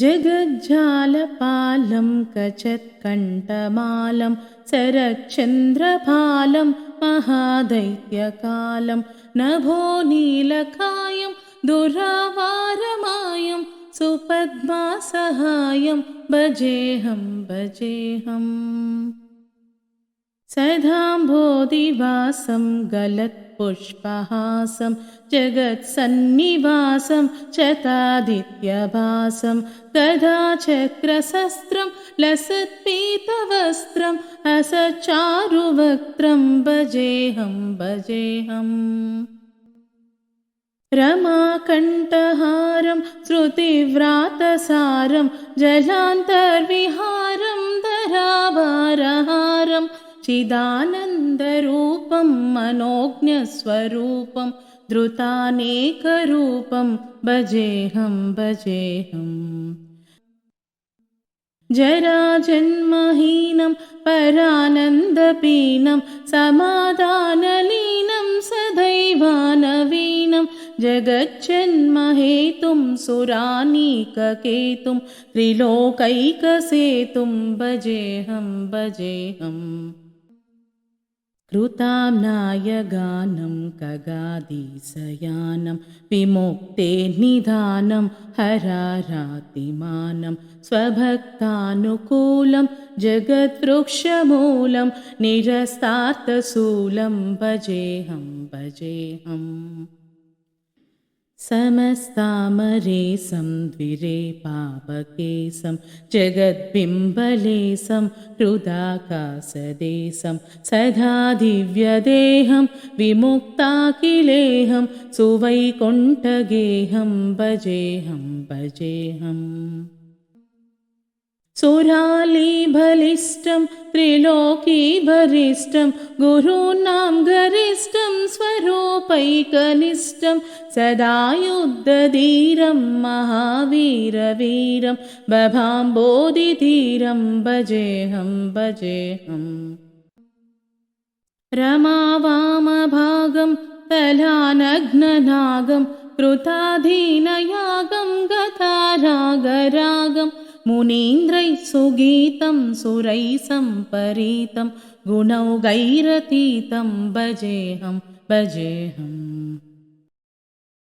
जगज्जालपालं कचत्कण्ठमालं सरच्चन्द्रभालं महादैत्यकालं नभोनीलकायं दुरावारमायं सुपद्मासहायं भजेऽहं भजेऽहम् सदाम्भोधिवासं गलत्पुष्पहासं जगत्सन्निवासं शतादित्यभासं गदाचक्रशस्त्रं लसत्पीतवस्त्रम् असच्चारुवक्त्रं भजेऽहं भजेऽहम् रमाकण्ठहारं श्रुतिव्रातसारं जलान्तर्विहारं धराभारहारं चिदानन्दरूपं मनोज्ञस्वरूपं धृतानेकरूपं भजेऽहं भजेऽहम् जराजन्महीनं परानन्दपीनं समाधानलीनं सदैवानवीनं जगज्जन्महेतुं सुरानीककेतुं त्रिलोकैकसेतुं भजेऽहं भजेऽहम् कृताम्नायगानं कगादीशयानं विमुक्तेर्निधानं हरारातिमानं स्वभक्तानुकूलं जगद्वृक्षमूलं निरस्तार्थशूलं भजेऽहं भजेऽहम् समस्तामरेशं द्विरेपावकेशं जगद्बिम्बलेशं हृदाकाशदेशं सदा दिव्यदेहं विमुक्ताखिलेहं सुवैकुण्ठगेहं भजेऽहं भजेऽहम् सुरालीबलिष्ठं त्रिलोकीवरिष्ठं गुरूणां गरिष्ठं स्वरूपैकनिष्ठं सदा युद्धधीरं महावीरवीरं बभाम्बोधिधीरं भजेऽहं भजेऽहम् रमावामभागं तलानग्ननागं कृताधीनयागं गतारागरागं मुनीन्द्रैः सुगीतं सुरैः सम्परीतं गुणौघैरतीतं भजेऽहं भजेऽहम्